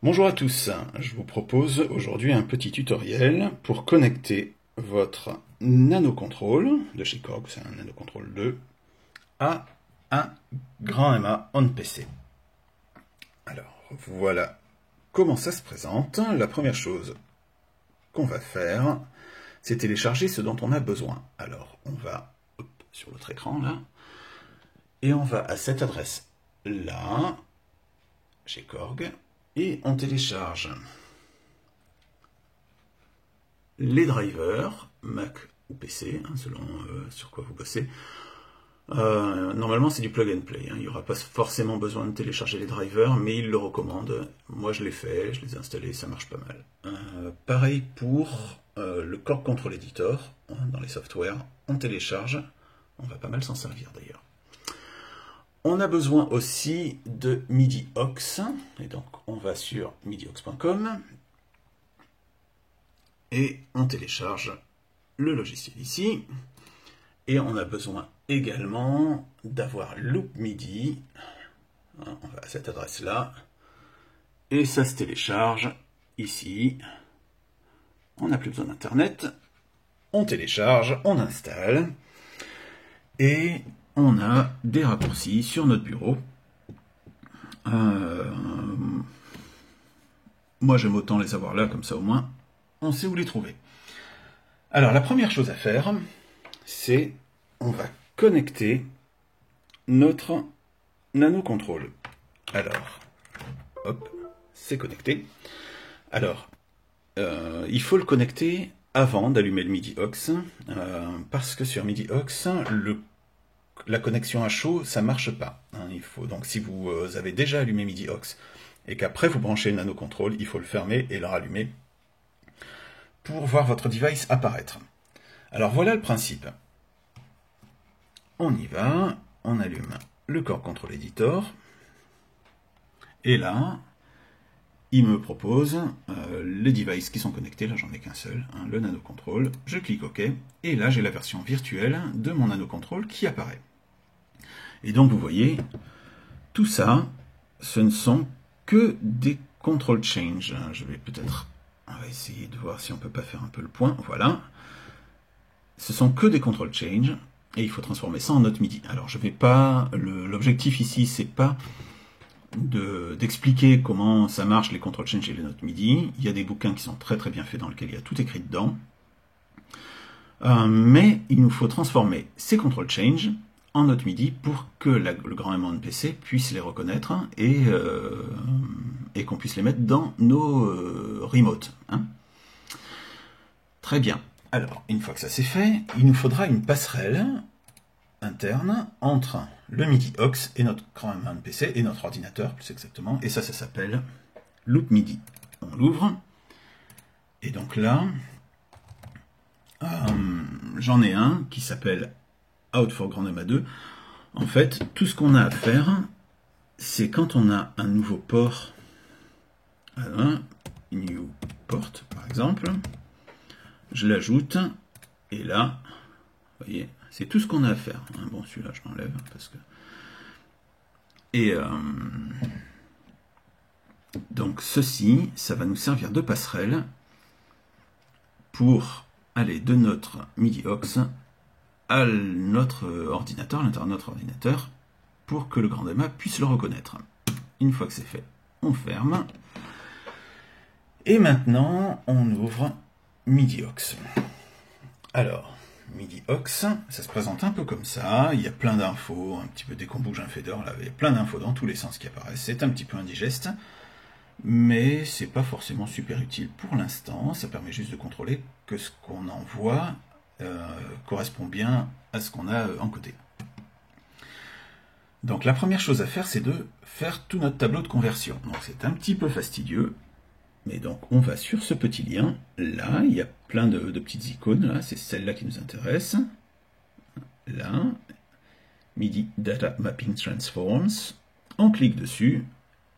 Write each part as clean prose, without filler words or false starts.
Bonjour à tous, je vous propose aujourd'hui un petit tutoriel pour connecter votre nanocontrôle de chez Korg, c'est un nanocontrôle 2, à un grand MA on PC. Alors voilà comment ça se présente. La première chose qu'on va faire, c'est télécharger ce dont on a besoin. Alors on va sur notre écran là, et on va à cette adresse là, chez Korg, et on télécharge les drivers, Mac ou PC, selon sur quoi vous bossez. Normalement c'est du plug and play, il n'y aura pas forcément besoin de télécharger les drivers, mais il le recommande. Moi je l'ai fait, je les ai installés, ça marche pas mal. Pareil pour le Korg Control Editor, dans les softwares, on télécharge, on va pas mal s'en servir d'ailleurs. On a besoin aussi de MIDI-aux, et donc on va sur midiaux.com, et on télécharge le logiciel ici, et on a besoin également d'avoir Loop MIDI, on va à cette adresse-là, et ça se télécharge ici, on n'a plus besoin d'internet, on télécharge, on installe, et on a des raccourcis sur notre bureau. Moi j'aime autant les avoir là, comme ça au moins on sait où les trouver. Alors la première chose à faire, c'est on va connecter notre nanocontrôle. Alors, hop, c'est connecté. Alors, il faut le connecter avant d'allumer le MIDI-aux, parce que sur MIDI-aux, la connexion à chaud, ça marche pas. Il faut, donc si vous avez déjà allumé MIDI-aux et qu'après vous branchez le nanocontrôle, il faut le fermer et le rallumer pour voir votre device apparaître. Alors voilà le principe. On y va, on allume le Korg Control Editor, et là, il me propose les devices qui sont connectés, là j'en ai qu'un seul, le nanocontrôle, je clique OK, et là j'ai la version virtuelle de mon nanocontrôle qui apparaît. Et donc vous voyez, tout ça, ce ne sont que des control change. Je vais peut-être, on va essayer de voir si on peut pas faire un peu le point, voilà. Ce sont que des control change, et il faut transformer ça en note MIDI. Alors je vais pas, l'objectif ici c'est pas d'expliquer comment ça marche les control change et les notes MIDI. Il y a des bouquins qui sont très très bien faits dans lesquels il y a tout écrit dedans. Mais il nous faut transformer ces control change en notes MIDI pour que le grand MA PC puisse les reconnaître et qu'on puisse les mettre dans nos remotes. Très bien. Alors, une fois que ça c'est fait, il nous faudra une passerelle interne entre le MIDI-aux et notre grand MA PC et notre ordinateur, plus exactement. Et ça s'appelle Loop MIDI. On l'ouvre. Et donc là, j'en ai un qui s'appelle Out for Grand MA 2. En fait, tout ce qu'on a à faire, c'est quand on a un nouveau port, new port par exemple, je l'ajoute, et là, vous voyez, c'est tout ce qu'on a à faire. Bon, celui-là, je l'enlève, parce que... Et donc, ceci, ça va nous servir de passerelle pour aller de notre MIDI-aux à notre ordinateur, à l'intérieur de notre ordinateur, pour que le grand MA puisse le reconnaître. Une fois que c'est fait, on ferme. Et maintenant, on ouvre MIDI-aux. Alors, MIDI-aux, ça se présente un peu comme ça. Il y a plein d'infos, un petit peu dès qu'on bouge un fader, là, il y a plein d'infos dans tous les sens qui apparaissent. C'est un petit peu indigeste, mais c'est pas forcément super utile pour l'instant. Ça permet juste de contrôler que ce qu'on envoie correspond bien à ce qu'on a encodé. Donc la première chose à faire, c'est de faire tout notre tableau de conversion. Donc c'est un petit peu fastidieux, mais donc on va sur ce petit lien. Là, il y a plein de petites icônes. Là, c'est celle-là qui nous intéresse. Là, MIDI Data Mapping Transforms. On clique dessus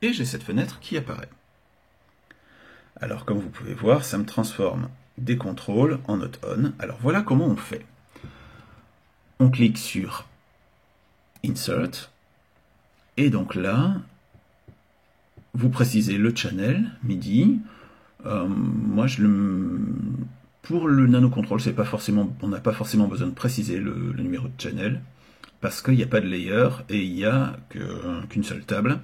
et j'ai cette fenêtre qui apparaît. Alors comme vous pouvez voir, ça me transforme des contrôles en note on. Alors voilà comment on fait. On clique sur Insert, et donc là, vous précisez le channel MIDI. Moi, pour le nanocontrol, c'est pas forcément, on n'a pas forcément besoin de préciser le numéro de channel, parce qu'il n'y a pas de layer et il n'y a qu'une seule table.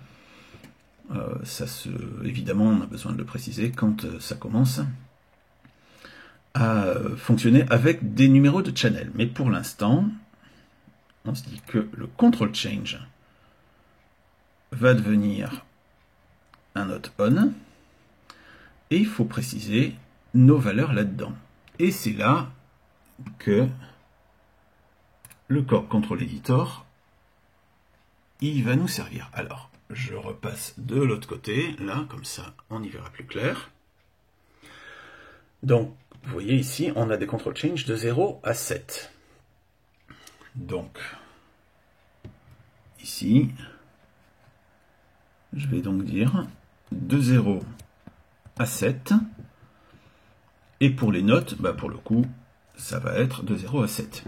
Évidemment, on a besoin de le préciser quand ça commence à fonctionner avec des numéros de channel. Mais pour l'instant, on se dit que le control change va devenir un note on, et il faut préciser nos valeurs là-dedans. Et c'est là que le Chord Control Editor, il va nous servir. Alors, je repasse de l'autre côté, là, comme ça, on y verra plus clair. Donc, vous voyez ici, on a des control change de 0 à 7. Donc, ici, je vais donc dire de 0 à 7. Et pour les notes, bah pour le coup, ça va être de 0 à 7.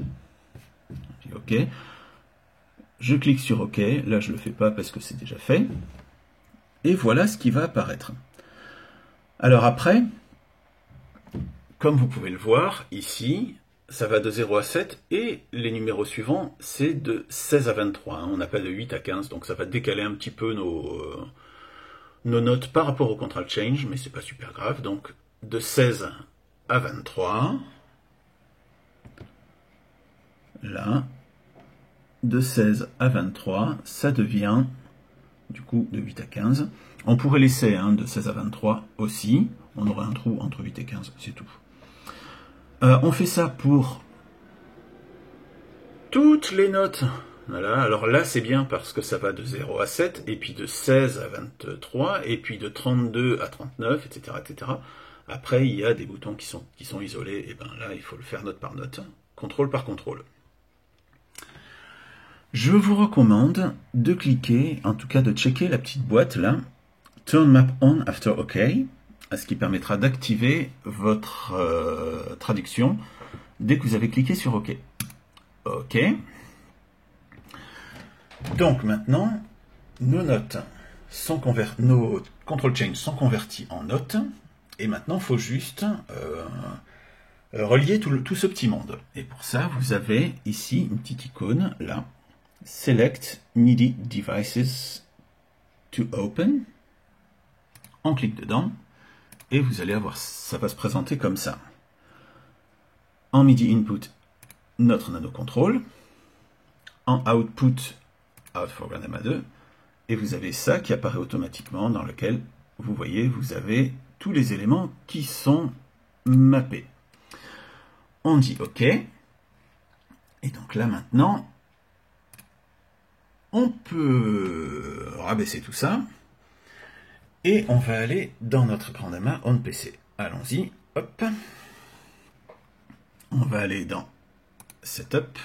Je dis OK. Je clique sur OK. Là, je ne le fais pas parce que c'est déjà fait. Et voilà ce qui va apparaître. Alors après, comme vous pouvez le voir, ici, ça va de 0 à 7. Et les numéros suivants, c'est de 16 à 23. On n'a pas de 8 à 15. Donc ça va décaler un petit peu nos notes par rapport au control change. Mais c'est pas super grave. Donc de 16 à 23. Là. De 16 à 23, ça devient du coup de 8 à 15. On pourrait laisser de 16 à 23 aussi. On aurait un trou entre 8 et 15, c'est tout. On fait ça pour toutes les notes. Voilà. Alors là, c'est bien parce que ça va de 0 à 7, et puis de 16 à 23, et puis de 32 à 39, etc. etc. Après, il y a des boutons qui sont isolés. Et bien là, il faut le faire note par note, contrôle par contrôle. Je vous recommande de cliquer, en tout cas de checker la petite boîte là, Turn Map On After OK, ce qui permettra d'activer votre traduction dès que vous avez cliqué sur OK. OK. Donc maintenant, nos notes sont converties, nos control change sont convertis en notes, et maintenant il faut juste relier tout ce petit monde. Et pour ça, vous avez ici une petite icône là. Select MIDI Devices to Open. On clique dedans et vous allez avoir, ça va se présenter comme ça. En MIDI Input, notre nanocontrol. En Output, Out for Grandama 2. Et vous avez ça qui apparaît automatiquement dans lequel, vous voyez, vous avez tous les éléments qui sont mappés. On dit OK. Et donc là maintenant, on peut rabaisser tout ça et on va aller dans notre Grandama on PC. Allons-y, hop. On va aller dans Setup.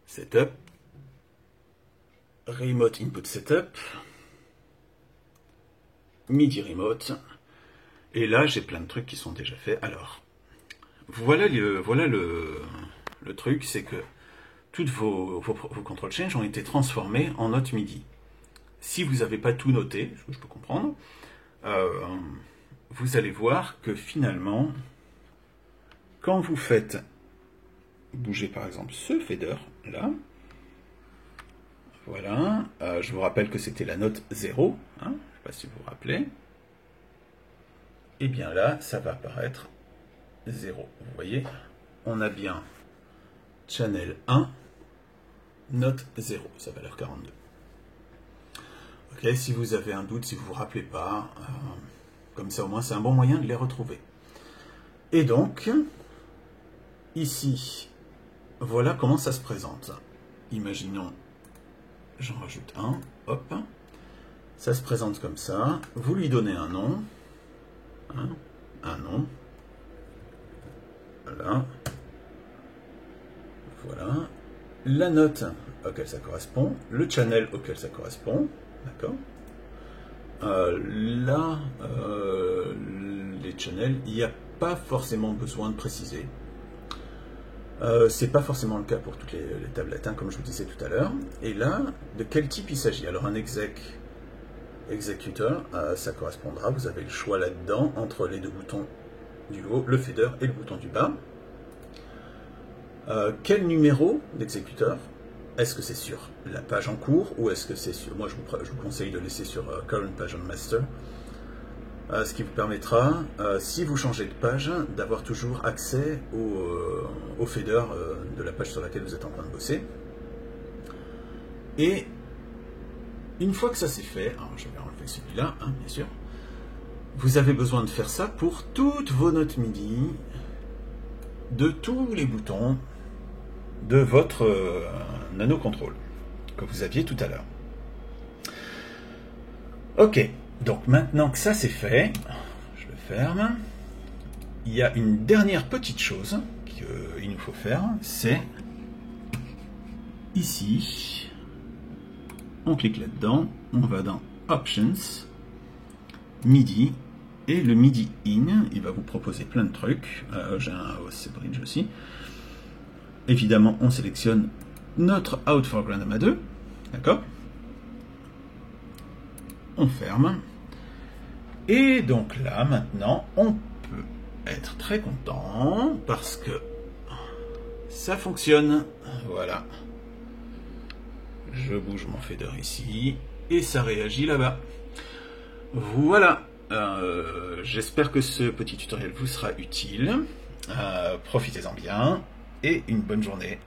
Setup. Remote Input Setup. MIDI Remote. Et là, j'ai plein de trucs qui sont déjà faits. Alors, voilà le truc, c'est que toutes vos control change ont été transformés en notes MIDI. Si vous n'avez pas tout noté, ce que je peux comprendre, vous allez voir que finalement, quand vous faites bouger par exemple ce fader là, voilà, je vous rappelle que c'était la note 0, je ne sais pas si vous vous rappelez, et bien là, ça va apparaître 0. Vous voyez, on a bien channel 1, note 0, sa valeur 42. Ok, si vous avez un doute, si vous ne vous rappelez pas, comme ça au moins c'est un bon moyen de les retrouver. Et donc, ici, voilà comment ça se présente. Imaginons, j'en rajoute un, hop, ça se présente comme ça, vous lui donnez un nom, un nom, voilà. Voilà, la note auquel ça correspond, le channel auquel ça correspond, d'accord. Là, les channels, il n'y a pas forcément besoin de préciser. C'est pas forcément le cas pour toutes les tablettes, hein, comme je vous disais tout à l'heure. Et là, de quel type il s'agit? Alors un executor, ça correspondra, vous avez le choix là-dedans entre les deux boutons du haut, le fader et le bouton du bas. Quel numéro d'exécuteur? Est-ce que c'est sur la page en cours ou est-ce que c'est sur... Moi, je vous conseille de laisser sur Current Page on Master. Ce qui vous permettra, si vous changez de page, d'avoir toujours accès au fader de la page sur laquelle vous êtes en train de bosser. Et une fois que ça c'est fait, alors je vais enlever celui-là, hein, bien sûr, vous avez besoin de faire ça pour toutes vos notes MIDI, de tous les boutons de votre Nano Control que vous aviez tout à l'heure. Ok, donc maintenant que ça c'est fait, je le ferme. Il y a une dernière petite chose qu'il nous faut faire, c'est ici, on clique là-dedans, on va dans Options, MIDI, et le MIDI In, il va vous proposer plein de trucs. J'ai un OSC Bridge aussi. Évidemment, on sélectionne notre Out for Grandama 2, d'accord? On ferme. Et donc là, maintenant, on peut être très content parce que ça fonctionne. Voilà. Je bouge mon fader ici et ça réagit là-bas. Voilà. J'espère que ce petit tutoriel vous sera utile. Profitez-en bien et une bonne journée.